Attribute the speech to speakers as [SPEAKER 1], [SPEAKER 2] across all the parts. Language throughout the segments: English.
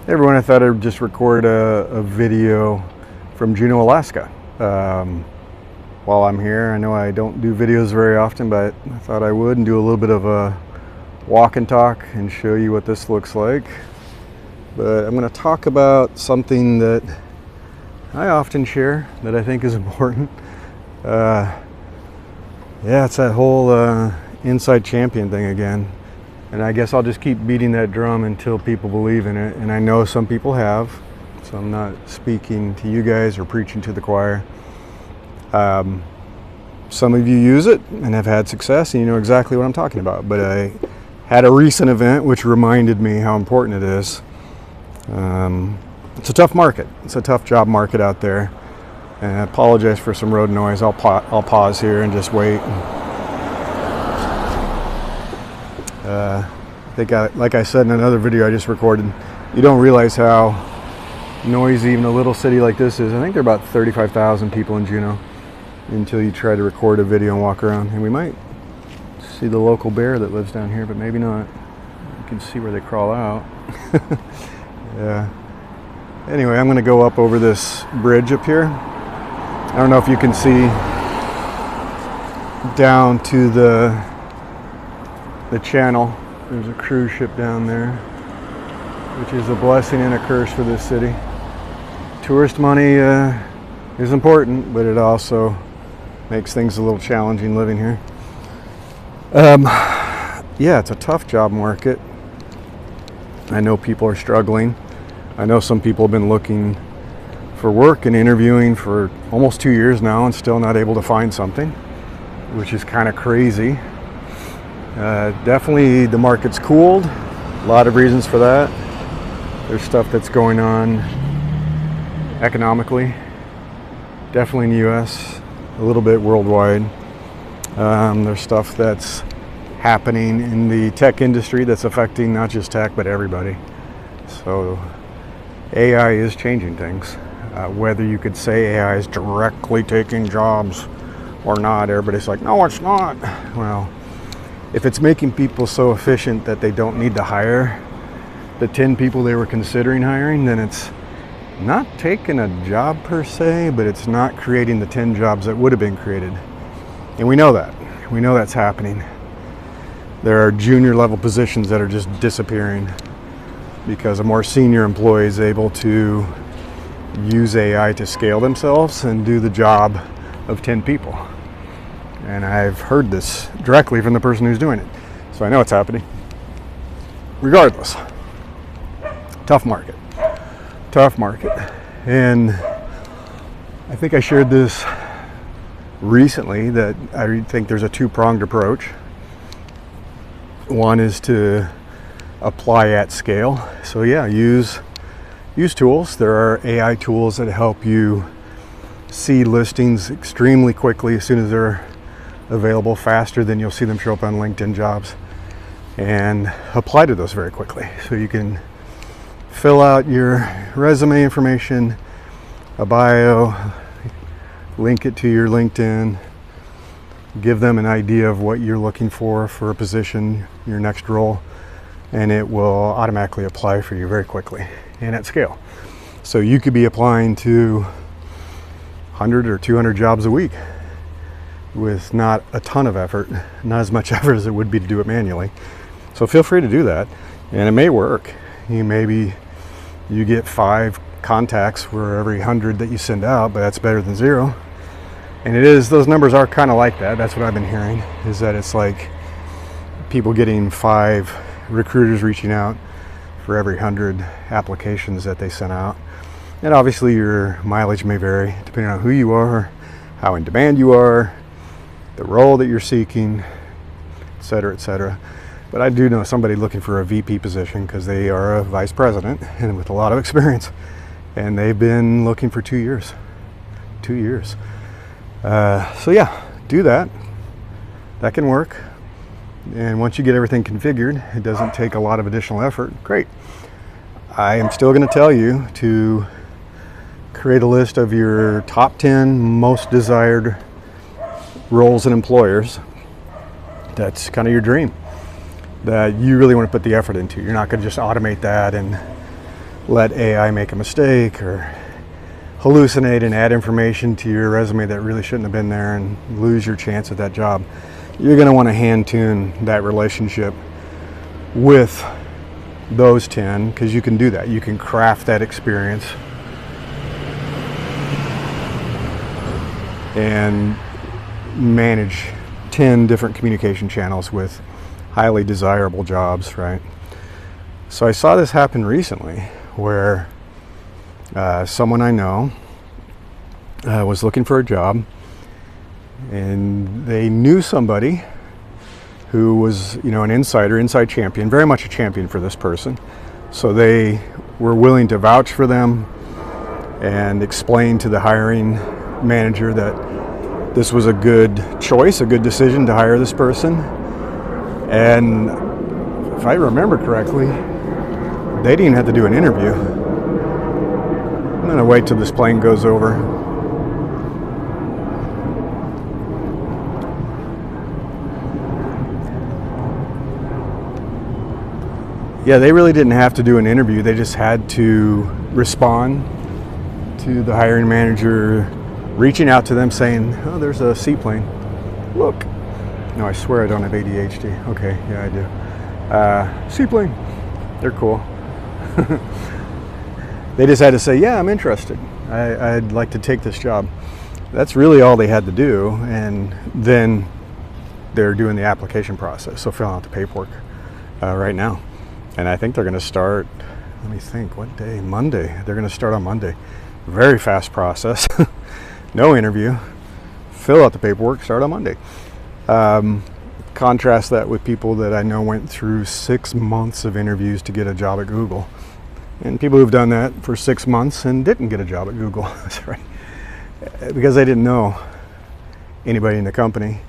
[SPEAKER 1] Hey everyone, I thought I'd just record a video from Juneau, Alaska. While I'm here, I know I don't do videos very often, but I thought I would and do a little bit of a walk and talk and show you what this looks like. But I'm going to talk about something that I often share that I think is important. It's that whole inside champion thing again. And I guess I'll just keep beating that drum until people believe in it. And I know some people have, so I'm not speaking to you guys or preaching to the choir. Some of you use it and have had success, and you know exactly what I'm talking about. But I had a recent event which reminded me how important it is. It's a tough market. It's a tough job market out there. And I apologize for some road noise. I'll pause here and just wait. Like I said in another video I just recorded, you don't realize how noisy even a little city like this is. I think there are about 35,000 people in Juneau until you try to record a video and walk around. And we might see the local bear that lives down here, but maybe not. You can see where they crawl out. Yeah. Anyway, I'm going to go up over this bridge up here. I don't know if you can see down to the channel. There's a cruise ship down there, which is a blessing and a curse for this city. Tourist money is important, but it also makes things a little challenging living here. It's a tough job market. I know people are struggling. I know some people have been looking for work and interviewing for almost 2 years now and still not able to find something, which is kind of crazy. Definitely the market's cooled. A lot of reasons for that. There's stuff that's going on economically, definitely in the US, a little bit worldwide. There's stuff that's happening in the tech industry that's affecting not just tech but everybody. So AI is changing things. Whether you could say AI is directly taking jobs or not, everybody's like, no, it's not. Well, if it's making people so efficient that they don't need to hire the 10 people they were considering hiring, then it's not taking a job per se, but it's not creating the 10 jobs that would have been created. And we know that. We know that's happening. There are junior level positions that are just disappearing because a more senior employee is able to use AI to scale themselves and do the job of 10 people. And I've heard this directly from the person who's doing it. So I know it's happening. Regardless, tough market. And I think I shared this recently that I think there's a two-pronged approach. One is to apply at scale. So yeah, use tools. There are AI tools that help you see listings extremely quickly as soon as they're available, faster than you'll see them show up on LinkedIn jobs, and apply to those very quickly. So you can fill out your resume information, a bio, link it to your LinkedIn, give them an idea of what you're looking for a position, your next role, and it will automatically apply for you very quickly and at scale. So you could be applying to 100 or 200 jobs a week with not a ton of effort, not as much effort as it would be to do it manually. So feel free to do that, and it may work. Maybe you get 5 contacts for every 100 that you send out, but that's better than 0. And those numbers are kind of like that. That's what I've been hearing, is that it's like people getting 5 recruiters reaching out for every 100 applications that they sent out. And obviously your mileage may vary depending on who you are, how in demand you are, the role that you're seeking, et cetera. But I do know somebody looking for a VP position because they are a vice president and with a lot of experience, and they've been looking for 2 years. 2 years. So yeah, do that. That can work. And once you get everything configured, it doesn't take a lot of additional effort. Great. I am still going to tell you to create a list of your top 10 most desired roles and employers. That's kind of your dream that you really want to put the effort into. You're not going to just automate that and let AI make a mistake or hallucinate and add information to your resume that really shouldn't have been there and lose your chance at that job. You're going to want to hand tune that relationship with those 10, because you can do that. You can craft that experience and manage 10 different communication channels with highly desirable jobs, right? So I saw this happen recently where someone I know was looking for a job, and they knew somebody who was, an inside champion, very much a champion for this person. So they were willing to vouch for them and explain to the hiring manager that this was a good choice, a good decision to hire this person. And if I remember correctly, they didn't have to do an interview. I'm gonna wait till this plane goes over. Yeah, they really didn't have to do an interview. They just had to respond to the hiring manager, reaching out to them saying, oh, there's a seaplane. Look. No, I swear I don't have ADHD. Okay, yeah, I do. Seaplane. They're cool. They just had to say, yeah, I'm interested. I'd like to take this job. That's really all they had to do. And then they're doing the application process. So filling out the paperwork right now. And I think they're going to start, let me think, what day? Monday. They're going to start on Monday. Very fast process. No interview. Fill out the paperwork, start on Monday. Contrast that with people that I know went through 6 months of interviews to get a job at Google. And people who've done that for 6 months and didn't get a job at Google. That's right. Because they didn't know anybody in the company.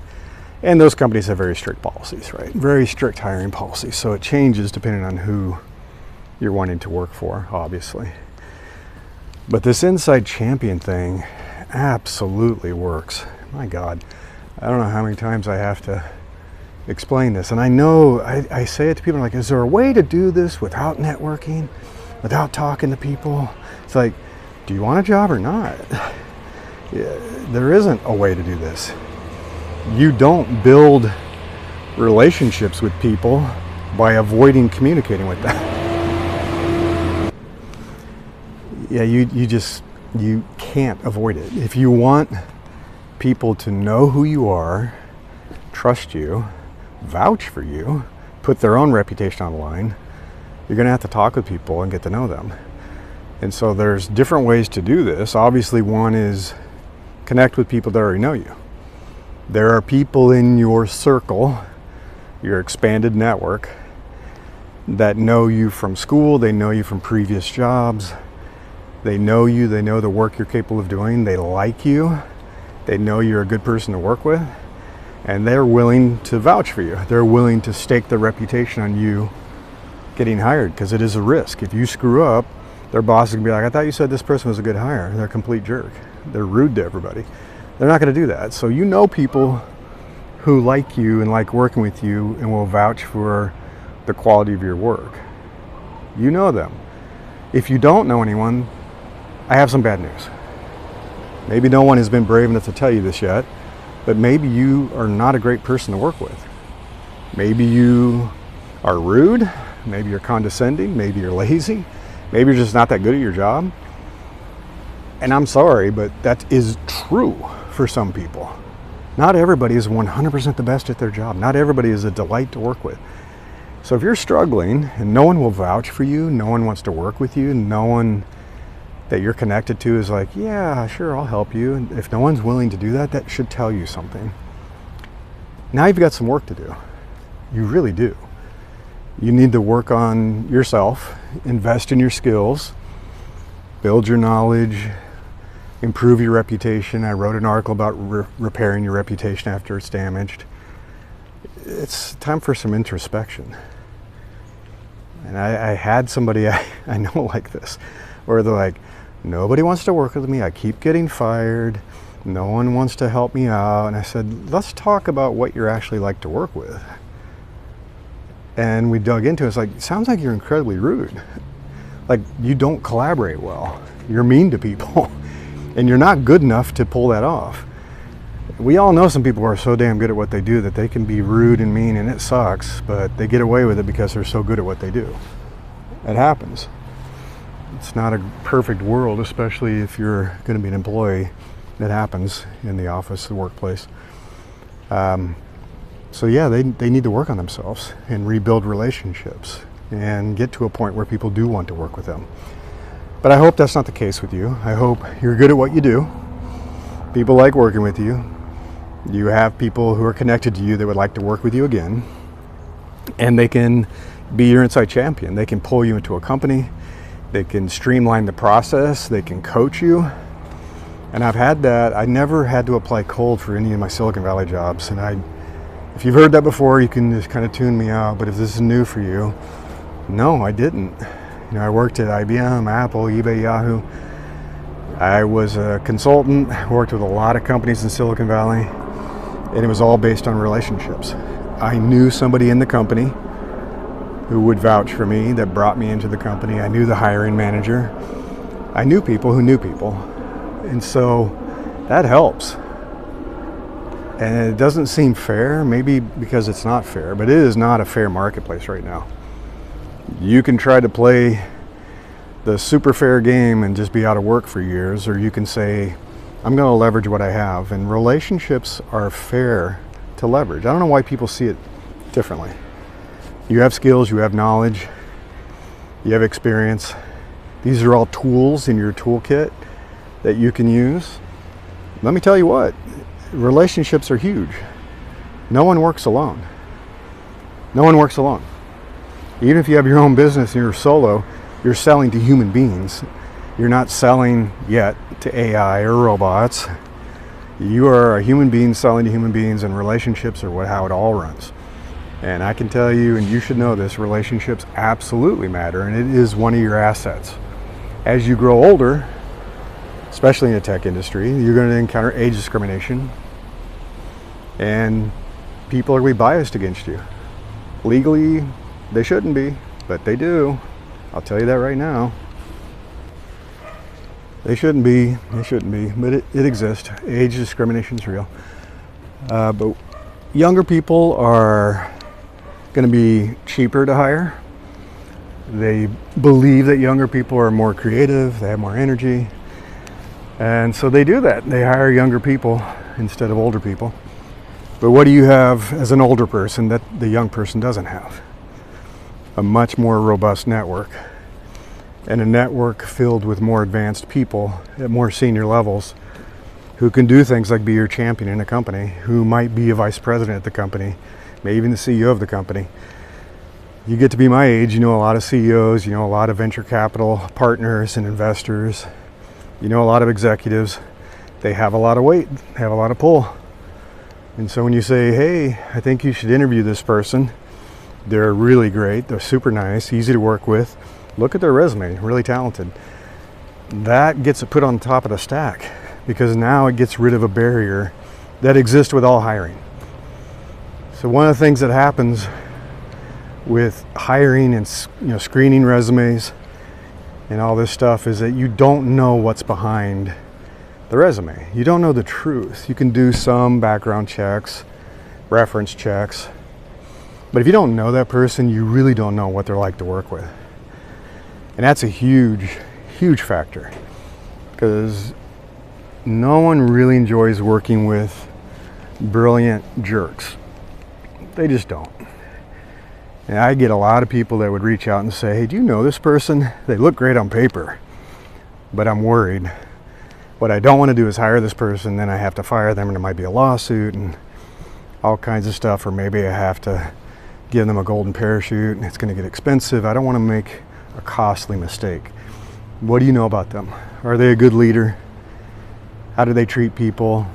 [SPEAKER 1] And those companies have very strict policies, right? Very strict hiring policies. So it changes depending on who you're wanting to work for, obviously. But this inside champion thing absolutely works. My God, I don't know how many times I have to explain this. And I know I say it to people like, is there a way to do this without networking, without talking to people? It's like, do you want a job or not? Yeah, there isn't a way to do this. You don't build relationships with people by avoiding communicating with them. Yeah, you can't avoid it. If you want people to know who you are, trust you, vouch for you, put their own reputation on the line, you're going to have to talk with people and get to know them. And so there's different ways to do this. Obviously, one is connect with people that already know you. There are people in your circle, your expanded network, that know you from school, they know you from previous jobs, they know you, they know the work you're capable of doing, they like you, they know you're a good person to work with, and they're willing to vouch for you. They're willing to stake their reputation on you getting hired, because it is a risk. If you screw up, their boss is going to be like, I thought you said this person was a good hire. They're a complete jerk. They're rude to everybody. They're not going to do that. So you know people who like you and like working with you and will vouch for the quality of your work. You know them. If you don't know anyone, I have some bad news. Maybe no one has been brave enough to tell you this yet, but maybe you are not a great person to work with. Maybe you are rude, maybe you're condescending, maybe you're lazy, maybe you're just not that good at your job. And I'm sorry, but that is true for some people. Not everybody is 100% the best at their job. Not everybody is a delight to work with. So if you're struggling and no one will vouch for you, no one wants to work with you, no one that you're connected to is like, yeah, sure, I'll help you. And if no one's willing to do that, that should tell you something. Now you've got some work to do. You really do. You need to work on yourself, invest in your skills, build your knowledge, improve your reputation. I wrote an article about repairing your reputation after it's damaged. It's time for some introspection. And I had somebody I know like this, where they're like, nobody wants to work with me. I keep getting fired. No one wants to help me out. And I said, let's talk about what you're actually like to work with. And we dug into it. It's like, it sounds like you're incredibly rude. Like, you don't collaborate well. You're mean to people and you're not good enough to pull that off. We all know some people who are so damn good at what they do that they can be rude and mean, and it sucks, but they get away with it because they're so good at what they do. It happens. It's not a perfect world, especially if you're going to be an employee. It happens in the office, the workplace. So yeah, they need to work on themselves and rebuild relationships and get to a point where people do want to work with them. But I hope that's not the case with you. I hope you're good at what you do. People like working with you. You have people who are connected to you that would like to work with you again. And they can be your inside champion. They can pull you into a company. They can streamline the process. They can coach you. And I've had that. I never had to apply cold for any of my Silicon Valley jobs. And if you've heard that before, you can just kind of tune me out. But if this is new for you, no, I didn't. You know, I worked at IBM, Apple, eBay, Yahoo. I was a consultant, worked with a lot of companies in Silicon Valley, and it was all based on relationships. I knew somebody in the company who would vouch for me, that brought me into the company. I knew the hiring manager. I knew people who knew people. And so that helps. And it doesn't seem fair, maybe because it's not fair, but it is not a fair marketplace right now. You can try to play the super fair game and just be out of work for years, or you can say, I'm going to leverage what I have. And relationships are fair to leverage. I don't know why people see it differently. You have skills, you have knowledge, you have experience. These are all tools in your toolkit that you can use. Let me tell you what, relationships are huge. No one works alone. No one works alone. Even if you have your own business and you're solo, you're selling to human beings. You're not selling yet to AI or robots. You are a human being selling to human beings, and relationships are how it all runs. And I can tell you, and you should know this, relationships absolutely matter, and it is one of your assets. As you grow older, especially in the tech industry, you're going to encounter age discrimination, and people are going to be biased against you. Legally, they shouldn't be, but they do. I'll tell you that right now. They shouldn't be, but it exists. Age discrimination is real. But younger people are going to be cheaper to hire. They believe that younger people are more creative, they have more energy. And so they do that. They hire younger people instead of older people. But what do you have as an older person that the young person doesn't have? A much more robust network. And a network filled with more advanced people at more senior levels who can do things like be your champion in a company, who might be a vice president at the company, maybe even the CEO of the company. You get to be my age, you know a lot of CEOs, you know a lot of venture capital partners and investors, you know a lot of executives. They have a lot of weight, they have a lot of pull. And so when you say, hey, I think you should interview this person, they're really great, they're super nice, easy to work with, look at their resume, really talented. That gets put on top of the stack because now it gets rid of a barrier that exists with all hiring. So one of the things that happens with hiring and screening resumes and all this stuff is that you don't know what's behind the resume. You don't know the truth. You can do some background checks, reference checks, but if you don't know that person, you really don't know what they're like to work with. And that's a huge, huge factor because no one really enjoys working with brilliant jerks. They just don't. And I get a lot of people that would reach out and say, hey, do you know this person? They look great on paper, but I'm worried. What I don't want to do is hire this person, then I have to fire them and there might be a lawsuit and all kinds of stuff, or maybe I have to give them a golden parachute and it's going to get expensive. I don't want to make a costly mistake. What do you know about them? Are they a good leader? How do they treat people?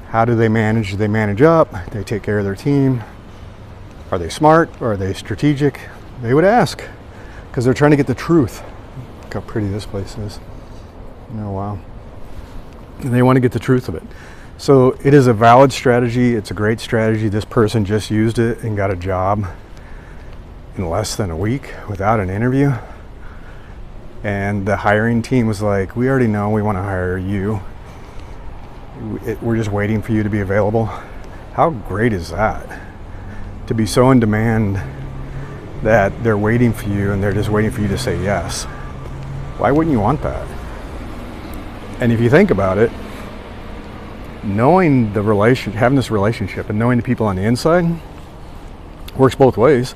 [SPEAKER 1] How do they manage? Do they manage up? Do they take care of their team? Are they smart? Or are they strategic? They would ask because they're trying to get the truth. Look how pretty this place is. Oh, wow. And they want to get the truth of it. So it is a valid strategy. It's a great strategy. This person just used it and got a job in less than a week without an interview. and the hiring team was like, we already know we want to hire you. We're just waiting for you to be available. How great is that? To be so in demand that they're waiting for you and they're just waiting for you to say yes. Why wouldn't you want that? And if you think about it, knowing having this relationship and knowing the people on the inside works both ways.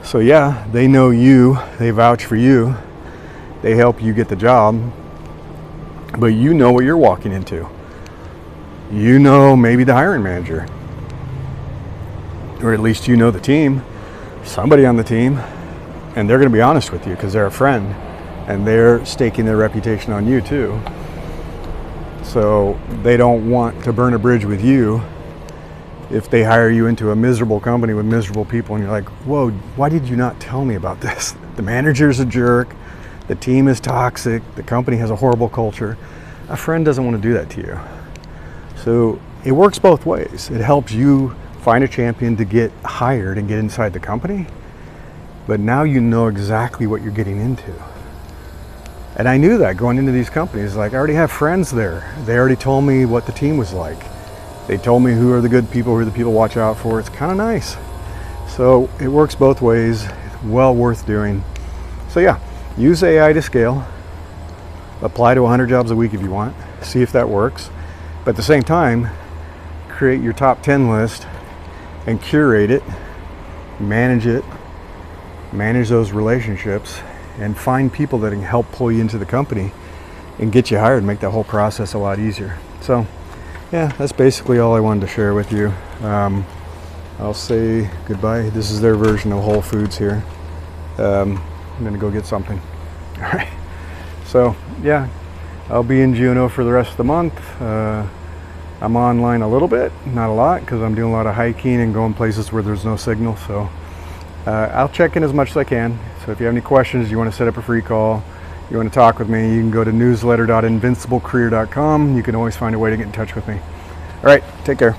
[SPEAKER 1] So yeah, they know you, they vouch for you, they help you get the job, but you know what you're walking into. You know maybe the hiring manager, or at least you know the team, somebody on the team, and they're going to be honest with you because they're a friend and they're staking their reputation on you too. So they don't want to burn a bridge with you if they hire you into a miserable company with miserable people and you're like, whoa, why did you not tell me about this? The manager's a jerk, the team is toxic, the company has a horrible culture. A friend doesn't want to do that to you. So it works both ways. It helps you find a champion to get hired and get inside the company, but now you know exactly what you're getting into. And I knew that going into these companies. Like, I already have friends there. They already told me what the team was like. They told me who are the good people, who are the people to watch out for. It's kind of nice. So it works both ways. It's well worth doing. So yeah, use AI to scale. Apply to 100 jobs a week if you want. See if that works. But at the same time, create your top 10 list and curate it, manage those relationships, and find people that can help pull you into the company and get you hired and make that whole process a lot easier. So yeah, that's basically all I wanted to share with you. I'll say goodbye. This is their version of Whole Foods here. I'm gonna go get something. All right. So yeah, I'll be in Juneau for the rest of the month. I'm online a little bit, not a lot, because I'm doing a lot of hiking and going places where there's no signal. So I'll check in as much as I can. So if you have any questions, you want to set up a free call, you want to talk with me, you can go to newsletter.invinciblecareer.com. You can always find a way to get in touch with me. All right, take care.